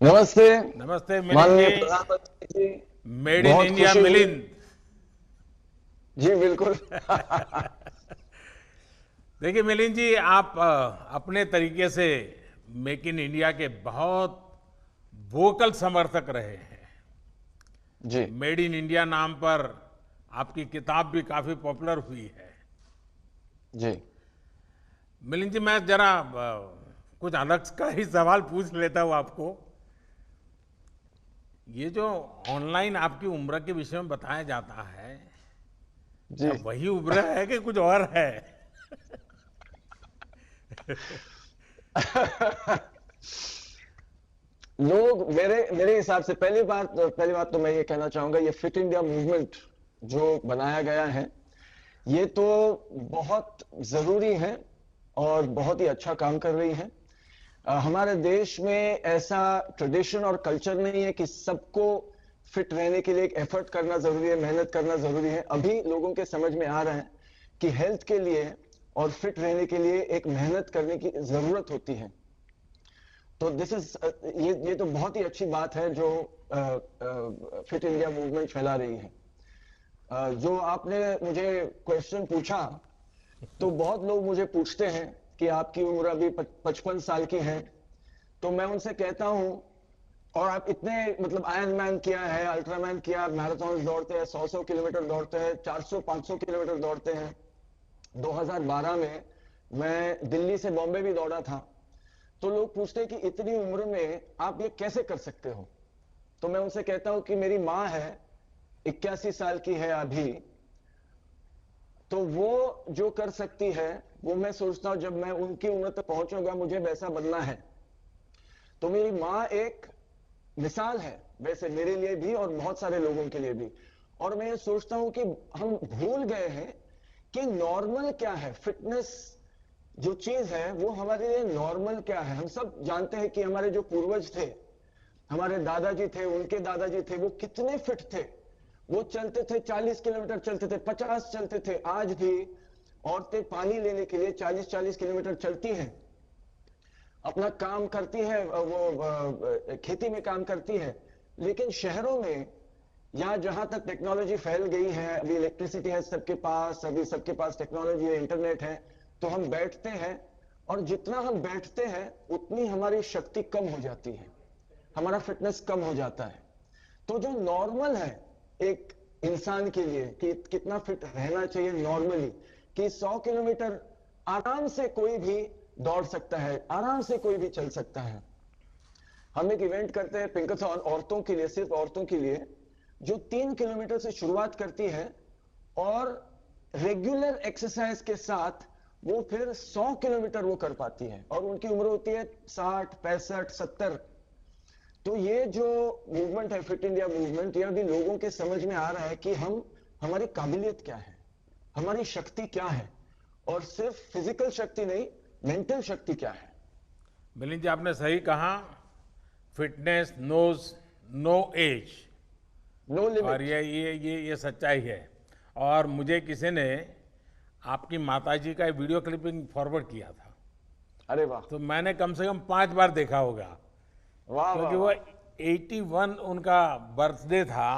नमस्ते नमस्ते मिलिंद माननीय जी। प्रधानमंत्री जी। मेड इन बहुत इंडिया खुशी हुई। मिलिंद। जी बिल्कुल। देखिए मिलिंद जी, आप अपने तरीके से मेक इन इंडिया के बहुत वोकल समर्थक रहे हैं। जी मेड इन इंडिया नाम पर आपकी किताब भी काफी पॉपुलर हुई है। जी मिलिंद जी, मैं जरा कुछ अलग का ही सवाल पूछ लेता हूँ आपको। ये जो ऑनलाइन आपकी उम्र के विषय में बताया जाता है, जी। क्या वही उम्र है कि कुछ और है? लोग मेरे मेरे हिसाब से पहली बात तो मैं ये कहना चाहूंगा, ये फिट इंडिया मूवमेंट जो बनाया गया है ये तो बहुत जरूरी है और बहुत ही अच्छा काम कर रही है। हमारे देश में ऐसा ट्रेडिशन और कल्चर नहीं है कि सबको फिट रहने के लिए एक एफर्ट करना जरूरी है, मेहनत करना जरूरी है। अभी लोगों के समझ में आ रहा है कि हेल्थ के लिए और फिट रहने के लिए एक मेहनत करने की जरूरत होती है। तो दिस इज ये तो बहुत ही अच्छी बात है जो फिट इंडिया मूवमेंट फैला रही है। जो आपने मुझे क्वेश्चन पूछा, तो बहुत लोग मुझे पूछते हैं कि आपकी उम्र अभी 55 साल की है। तो मैं उनसे कहता हूं, और आप इतने मतलब आयरन मैन किया है, अल्ट्रामैन किया, मैराथन दौड़ते हैं, 100 किलोमीटर दौड़ते हैं, 400-500 किलोमीटर दौड़ते हैं। 2012 में मैं दिल्ली से बॉम्बे भी दौड़ा था। तो लोग पूछते हैं कि इतनी उम्र में आप ये कैसे कर सकते हो। तो मैं उनसे कहता हूं कि मेरी माँ है, 81 साल की है अभी। तो वो जो कर सकती है, वो मैं सोचता हूं जब मैं उनकी उम्र तक पहुंचूंगा मुझे वैसा बनना है। तो मेरी माँ एक मिसाल है वैसे मेरे लिए भी और बहुत सारे लोगों के लिए भी। और मैं ये सोचता हूं कि हम भूल गए हैं कि नॉर्मल क्या है। फिटनेस जो चीज है वो हमारे लिए नॉर्मल क्या है। हम सब जानते हैं कि हमारे जो पूर्वज थे, हमारे दादाजी थे, उनके दादाजी थे, वो कितने फिट थे। वो चलते थे, 40 किलोमीटर चलते थे, 50 चलते थे। आज भी औरतें पानी लेने के लिए 40-40 किलोमीटर चलती हैं, अपना काम करती है, वो खेती में काम करती है। लेकिन शहरों में या जहां तक टेक्नोलॉजी फैल गई है, अभी इलेक्ट्रिसिटी है सबके पास, अभी सबके पास टेक्नोलॉजी है, इंटरनेट है, तो हम बैठते हैं। और जितना हम बैठते हैं उतनी हमारी शक्ति कम हो जाती है, हमारा फिटनेस कम हो जाता है। तो जो नॉर्मल है एक इंसान के लिए कि कितना फिट रहना चाहिए नॉर्मली, कि 100 किलोमीटर आराम से कोई भी दौड़ सकता है, आराम से कोई भी चल सकता है। हम एक इवेंट करते हैं पिंकाथॉन औरतों के लिए, सिर्फ औरतों के लिए, जो 3 किलोमीटर से शुरुआत करती है और रेगुलर एक्सरसाइज के साथ वो फिर 100 किलोमीटर वो कर पाती है। और उनकी उम्र होती है 60, 65, 70। तो ये जो मूवमेंट है फिट इंडिया मूवमेंट, ये अभी लोगों के समझ में आ रहा है कि हम हमारी काबिलियत क्या है, हमारी शक्ति क्या है, और सिर्फ फिजिकल शक्ति नहीं, मेंटल शक्ति क्या है। मिलिंद जी, आपने सही कहा। Fitness knows no age. No और लिमिट। ये सच्चाई है। और मुझे किसी ने आपकी माताजी का एक वीडियो क्लिपिंग फॉरवर्ड किया था, अरे वाह, तो मैंने कम से कम 5 बार देखा होगा। वाह वाह क्योंकि वो वाह। 81 उनका बर्थडे था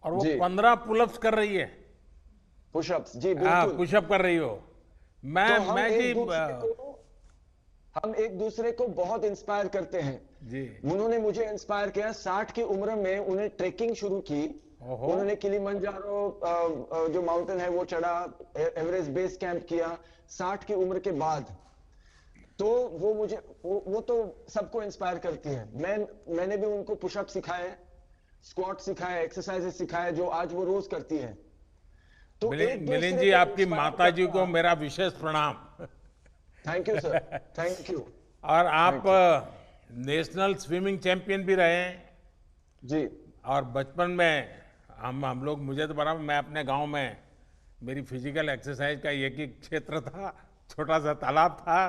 और वो जी, 15 पुलअप्स कर रही है। पुशअप्स, जी हाँ, बिल्कुल। पुशअप कर रही हो। तो मैं जी हम एक दूसरे को बहुत इंस्पायर करते हैं। जी। उन्होंने मुझे इंस्पायर किया, 60 की उम्र में उन्हें ट्रेकिंग शुरू की। ओहो। उन्होंने किलिमंजारो जो माउंटेन है वो चढ़ा, एवरेस्ट बेस कैंप किया 60 की उम्र के बाद। तो वो मुझे वो तो सबको इंस्पायर करती है। मैंने भी उनको पुशअप सिखाए, स्क्वाट सिखाए, एक्सरसाइजेस सिखाए जो आज वो रोज करती है। तो एक मिलिंद दूसरे जी, को आपकी इंस्पायर माताजी करना। को मेरा विशेष प्रणाम। Thank you sir, thank you, और आप thank you. National swimming champion भी रहे हैं। जी और बचपन में हम लोग, मुझे तो बड़ा, मैं अपने गांव में, मेरी फिजिकल एक्सरसाइज का एक ही क्षेत्र था, छोटा सा तालाब था।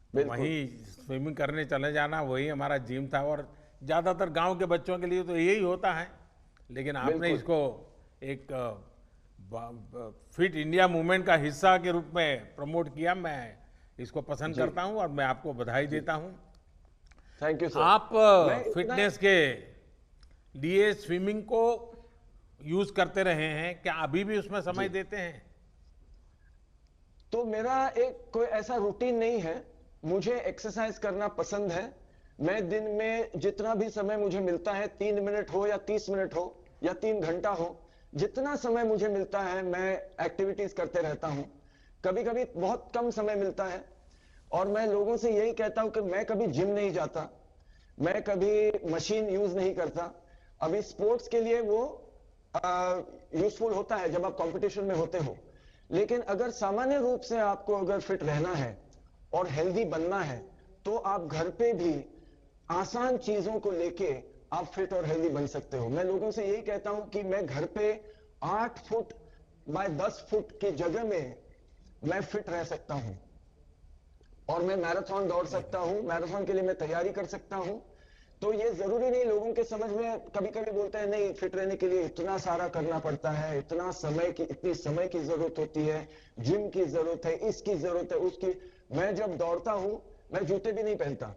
तो बिल्कुल वहीं स्विमिंग करने चले जाना, वही हमारा जिम था। और ज़्यादातर गांव के बच्चों के लिए तो यही होता है। लेकिन आपने बिल्कुल। इसको एक फिट इंडिया मूवमेंट का हिस्सा के रूप में प्रमोट किया। मैं इसको पसंद जी करता हूं और मैं आपको बधाई जी, देता हूं। Thank you sir. आप मैं इतना फिटनेस के लिए स्विमिंग को यूज करते रहे हैं, क्या अभी भी उसमें समय जी, देते हैं? तो मेरा एक कोई ऐसा रूटीन नहीं है। मुझे एक्सरसाइज करना पसंद है। मैं दिन में जितना भी समय मुझे मिलता है, 3 मिनट हो या 30 मिनट हो या 3 घंटा हो, जितना समय मुझे मिलता है मैं एक्टिविटीज करते रहता हूं। कभी कभी बहुत कम समय मिलता है, और मैं लोगों से यही कहता हूं कि मैं कभी जिम नहीं जाता, मैं कभी मशीन यूज नहीं करता। अभी स्पोर्ट्स के लिए वो यूजफुल होता है जब आप कंपटीशन में होते हो, लेकिन अगर सामान्य रूप से आपको अगर फिट रहना है और हेल्दी बनना है, तो आप घर पे भी आसान चीजों को लेके आप फिट और हेल्दी बन सकते हो। मैं लोगों से यही कहता हूं कि मैं घर पे 8 फुट बाय 10 फुट की जगह में मैं फिट रह सकता हूं, और मैं मैराथन दौड़ सकता हूं, मैराथन के लिए मैं तैयारी कर सकता हूं। तो ये जरूरी नहीं, लोगों के समझ में कभी कभी बोलते हैं नहीं, फिट रहने के लिए इतना सारा करना पड़ता है, इतना समय की इतनी समय की जरूरत होती है, जिम की जरूरत है, इसकी जरूरत है, उसकी। मैं जब दौड़ता हूं, मैं जूते भी नहीं पहनता,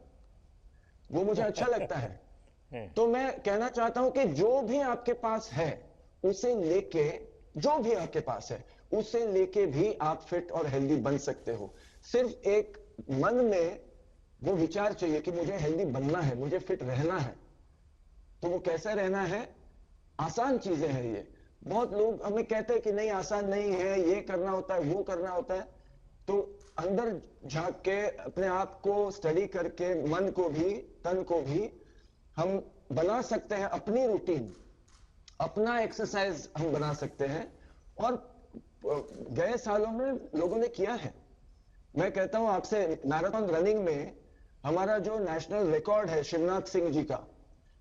वो मुझे अच्छा लगता है। तो मैं कहना चाहता हूं कि जो भी आपके पास है उसे लेके, जो भी आपके पास है उसे लेके भी आप फिट और हेल्दी बन सकते हो। सिर्फ एक मन में वो विचार चाहिए कि मुझे हेल्दी बनना है, मुझे फिट रहना है। तो वो कैसे रहना है? आसान चीजें हैं ये। बहुत लोग हमें कहते हैं कि नहीं आसान नहीं है, ये करना होता है, वो करना होता है। तो अंदर झांक के अपने आप को स्टडी करके मन को भी तन को भी हम बना सकते हैं अपनी रूटीन, अपना एक्सरसाइज हम बना सकते हैं। और गए सालों में लोगों ने किया है। मैं कहता हूं आपसे, मैराथन रनिंग में हमारा जो नेशनल रिकॉर्ड है शिवनाथ सिंह जी का,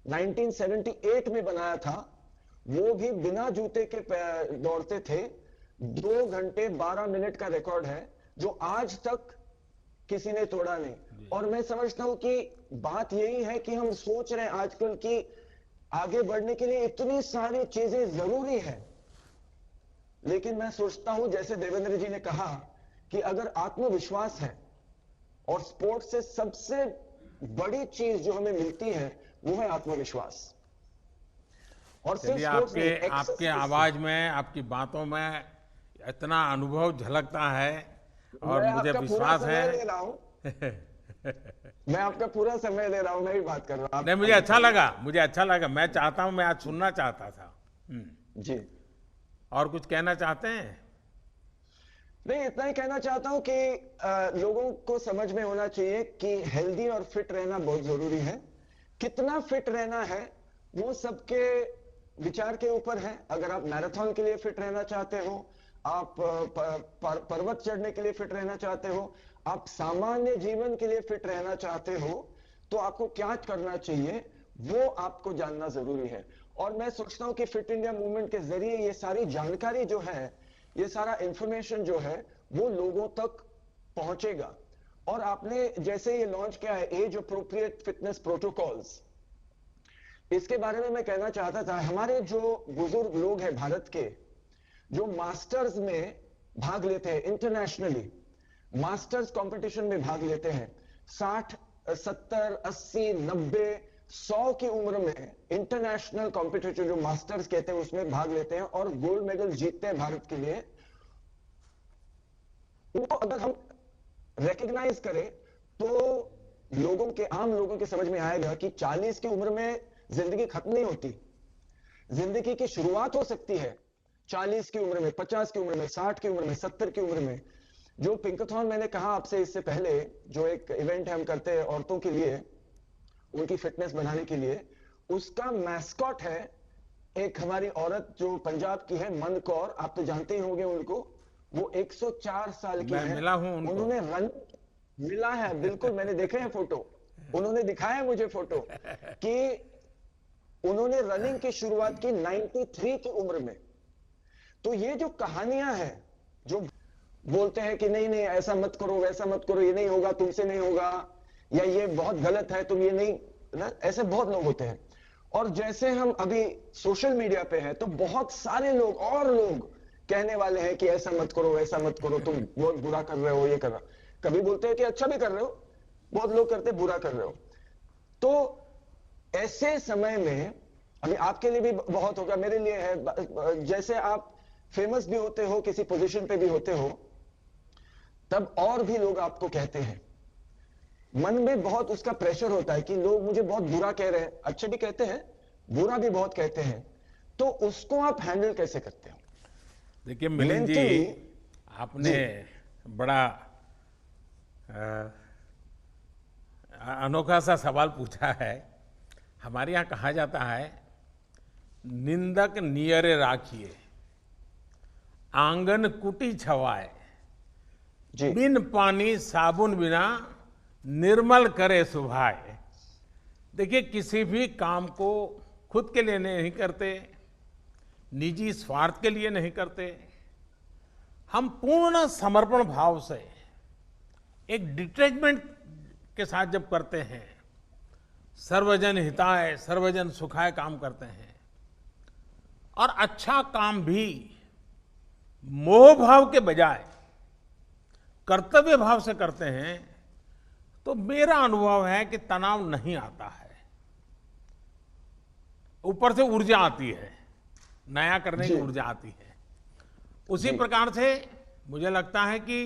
1978 में बनाया था। वो भी बिना जूते के दौड़ते थे। 2 घंटे 12 मिनट का रिकॉर्ड है, जो आज तक किसी ने तोड़ा नहीं। और मैं समझता हूं कि बात यही है कि हम सोच रहे हैं आजकल की आगे बढ़ने के लिए इतनी सारी चीजें जरूरी है, लेकिन मैं सोचता हूं जैसे देवेंद्र जी ने कहा कि अगर आत्मविश्वास है, और स्पोर्ट्स से सबसे बड़ी चीज जो हमें मिलती है वो है आत्मविश्वास। और सिर्फ चलिए, स्पोर्ट्स आपके नहीं, आपके एक्सरसाइज से। आवाज में, आपकी बातों में इतना अनुभव झलकता है, और मैं मुझे आपका पूरा विश्वास समय ले रहा हूं, है। मैं आपका पूरा समय ले रहा हूं, मैं भी बात कर रहा हूं, नहीं, आप बताइए। मुझे अच्छा लगा। मैं चाहता हूं, मैं आज सुनना चाहता था। हम्म। जी, और कुछ कहना चाहते हैं? नहीं इतना ही कहना चाहता हूं कि लोगों को समझ में होना चाहिए कि हेल्दी और फिट रहना बहुत जरूरी है। कितना फिट रहना है वो सबके विचार के ऊपर है। अगर आप मैराथन के लिए फिट रहना चाहते हो, आप पर्वत चढ़ने के लिए फिट रहना चाहते हो, आप सामान्य जीवन के लिए फिट रहना चाहते हो, तो आपको क्या करना चाहिए वो आपको जानना जरूरी है। और मैं सोचता हूं कि फिट इंडिया मूवमेंट के जरिए ये सारी जानकारी जो है, ये सारा इंफॉर्मेशन जो है, वो लोगों तक पहुंचेगा। और आपने जैसे ये लॉन्च किया है एज अप्रोप्रिएट फिटनेस प्रोटोकॉल्स, इसके बारे में मैं कहना चाहता था। हमारे जो बुजुर्ग लोग हैं भारत के, जो मास्टर्स में भाग लेते हैं, इंटरनेशनली मास्टर्स कंपटीशन में भाग लेते हैं, 60 70 80 90 100 की उम्र में इंटरनेशनल कॉम्पिटिशन जो मास्टर्स कहते हैं उसमें भाग लेते हैं और गोल्ड मेडल जीतते हैं भारत के लिए। उनको अगर हम रिकग्नाइज करें तो लोगों के, आम लोगों के समझ में आएगा कि 40 की उम्र में जिंदगी खत्म नहीं होती, जिंदगी की शुरुआत हो सकती है 40 की उम्र में, 50 की उम्र में, 60 की उम्र में, 70 की उम्र में। जो पिंकाथॉन मैंने कहा आपसे इससे पहले, जो एक इवेंट हम करते हैं औरतों के लिए, उनकी फिटनेस बढ़ाने के लिए, उसका मैस्कॉट है एक हमारी औरत जो पंजाब की है, मन कौर, आप तो जानते ही होंगे उनको। वो 104 साल की मैं है। मिला हूं उनको। उन्होंने रन मिला है, बिल्कुल, मैंने देखे हैं फोटो, उन्होंने दिखाया है मुझे फोटो कि उन्होंने रनिंग की शुरुआत की 93 की उम्र में। तो ये जो कहानियां हैं, जो बोलते हैं कि नहीं नहीं ऐसा मत करो, वैसा मत करो, ये नहीं होगा, तुमसे नहीं होगा, या ये बहुत गलत है, तुम ये नहीं ना, ऐसे बहुत लोग होते हैं। और जैसे हम अभी सोशल मीडिया पे हैं, तो बहुत सारे लोग और लोग कहने वाले हैं कि ऐसा मत करो, वैसा मत करो, तुम बहुत बुरा कर रहे हो, ये कर रहे हो। कभी बोलते हैं कि अच्छा भी कर रहे हो, बहुत लोग करते बुरा कर रहे हो। तो ऐसे समय में अभी आपके लिए भी बहुत होगा, मेरे लिए है, जैसे आप फेमस भी होते हो, किसी पोजीशन पे भी होते हो, तब और भी लोग आपको कहते हैं, मन में बहुत उसका प्रेशर होता है कि लोग मुझे बहुत बुरा कह रहे हैं, अच्छे भी कहते हैं, बुरा भी बहुत कहते हैं, तो उसको आप हैंडल कैसे करते हो? देखिए मिलिंद जी, आपने बड़ा अनोखा सा सवाल पूछा है। हमारे यहाँ कहा जाता है, निंदक नियरे राखिए, आंगन कुटी छवाए, बिन पानी साबुन बिना निर्मल करे सुभाए। देखिए, किसी भी काम को खुद के लिए नहीं करते, निजी स्वार्थ के लिए नहीं करते, हम पूर्ण समर्पण भाव से एक डिटैचमेंट के साथ जब करते हैं, सर्वजन हिताय सर्वजन सुखाय काम करते हैं, और अच्छा काम भी मोह भाव के बजाय कर्तव्य भाव से करते हैं, तो मेरा अनुभव है कि तनाव नहीं आता है, ऊपर से ऊर्जा आती है, नया करने की ऊर्जा आती है। उसी प्रकार से मुझे लगता है कि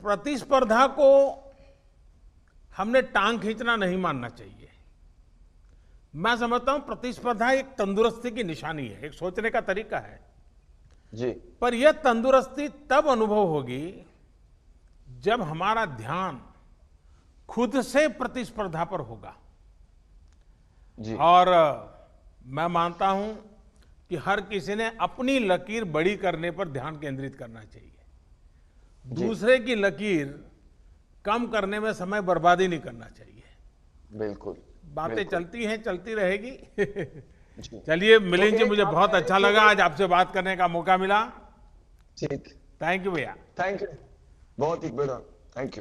प्रतिस्पर्धा को हमने टांग खींचना नहीं मानना चाहिए। मैं समझता हूं प्रतिस्पर्धा एक तंदुरुस्ती की निशानी है, एक सोचने का तरीका है जी। पर यह तंदुरुस्ती तब अनुभव होगी जब हमारा ध्यान खुद से प्रतिस्पर्धा पर होगा जी। और मैं मानता हूं कि हर किसी ने अपनी लकीर बड़ी करने पर ध्यान केंद्रित करना चाहिए, दूसरे की लकीर कम करने में समय बर्बादी नहीं करना चाहिए। बिल्कुल, बातें चलती हैं, चलती रहेगी। चलिए मिलिंद जी, मुझे बहुत अच्छा लगा आज आपसे बात करने का मौका मिला। ठीक, थैंक यू भैया। थैंक यू, बहुत ही बड़ा थैंक यू।